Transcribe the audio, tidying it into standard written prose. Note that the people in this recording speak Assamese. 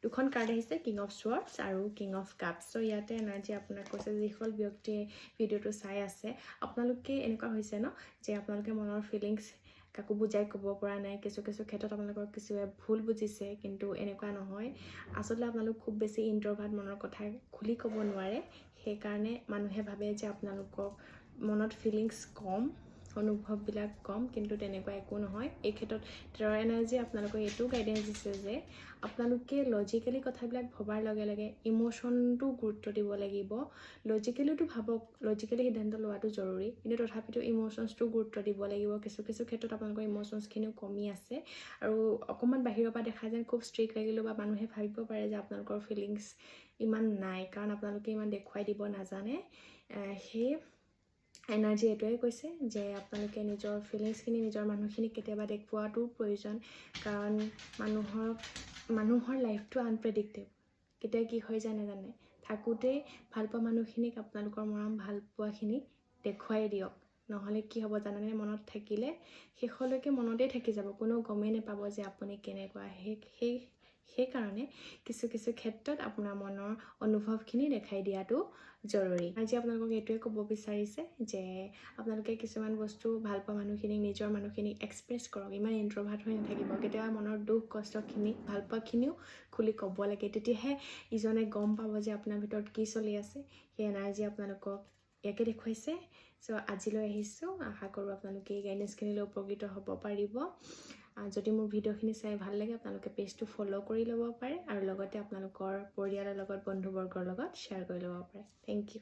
দুখন কাৰ্ড আহিছে, কিং অফ স্বৰ্ডছ আৰু কিং অফ কাপছ। চ' ইয়াতে এনাৰ্জি আপোনাক কৈছে যিসকল ব্যক্তিয়ে ভিডিঅ'টো চাই আছে, আপোনালোকে এনেকুৱা হৈছে ন যে আপোনালোকে মনৰ ফিলিংছ কাকো বুজাই ক'ব পৰা নাই, কিছু ক্ষেত্ৰত আপোনালোকৰ কিছুৱে ভুল বুজিছে, কিন্তু এনেকুৱা নহয়। আচলতে আপোনালোক খুব বেছি ইণ্ট্ৰভাৰ্ট, মনৰ কথা খুলি ক'ব নোৱাৰে, সেইকাৰণে মানুহে ভাবে যে আপোনালোকক মনত ফিলিংছ কম, অনুভৱবিলাক কম, কিন্তু তেনেকুৱা একো নহয়। এই ক্ষেত্ৰত টেৰৰ এনাৰ্জি আপোনালোকক এইটো গাইডেঞ্চ দিছে যে আপোনালোকে লজিকেলি কথাবিলাক ভবাৰ লগে লগে ইম'শ্যনটো গুৰুত্ব দিব লাগিব। লজিকেলিটো ভাবক, লজিকেলি সিদ্ধান্ত লোৱাটো জৰুৰী, কিন্তু তথাপিতো ইম'শ্যনছটো গুৰুত্ব দিব লাগিব। কিছু ক্ষেত্ৰত আপোনালোকৰ ইম'শ্যনছখিনিও কমি আছে আৰু অকণমান বাহিৰৰ পৰা দেখা যেন খুব ষ্ট্ৰিক্ট লাগিলেও বা মানুহে ভাবিব পাৰে যে আপোনালোকৰ ফিলিংছ ইমান নাই, কাৰণ আপোনালোকে ইমান দেখুৱাই দিব নাজানে। সেই এনাৰ্জি এইটোৱে কৈছে যে আপোনালোকে নিজৰ ফিলিংছখিনি, নিজৰ মানুহখিনিক কেতিয়াবা দেখুওৱাটো প্ৰয়োজন, কাৰণ মানুহৰ লাইফটো আনপ্ৰেডিক্টেবল, কেতিয়া কি হৈ যায় নাজানে। থাকোঁতেই ভালপোৱা মানুহখিনিক আপোনালোকৰ মৰম ভালপোৱাখিনি দেখুৱাই দিয়ক, নহ'লে কি হ'ব জানেনে, মনত থাকিলে শেষলৈকে মনতেই থাকি যাব, কোনো গমেই নাপাব যে আপুনি কেনেকুৱা। সেইকাৰণে কিছু ক্ষেত্ৰত আপোনাৰ মনৰ অনুভৱখিনি দেখাই দিয়াটো জৰুৰী। আজি আপোনালোকক এইটোৱে ক'ব বিচাৰিছে যে আপোনালোকে কিছুমান বস্তু ভালপোৱা মানুহখিনিক, নিজৰ মানুহখিনিক এক্সপ্ৰেছ কৰক, ইমান ইণ্ট্ৰভাৰ্ট হৈ নাথাকিব। কেতিয়াবা মনৰ দুখ কষ্টখিনি, ভালপোৱাখিনিও খুলি ক'ব লাগে, তেতিয়াহে ইজনে গম পাব যে আপোনাৰ ভিতৰত কি চলি আছে। সেই এনাৰ্জি আপোনালোকক ইয়াকে দেখুৱাইছে। চ' আজিলৈ আহিছোঁ, আশা কৰোঁ আপোনালোকে এই গাইডেঞ্চখিনিলৈ উপকৃত হ'ব পাৰিব। যদি মোৰ ভিডিঅ'খিনি চাই ভাল লাগে, আপোনালোকে পেজটো ফ'ল' কৰি ল'ব পাৰে আৰু লগতে আপোনালোকৰ পৰিয়ালৰ লগত, বন্ধুবৰ্গৰ লগত শ্বেয়াৰ কৰি ল'ব পাৰে। Thank U.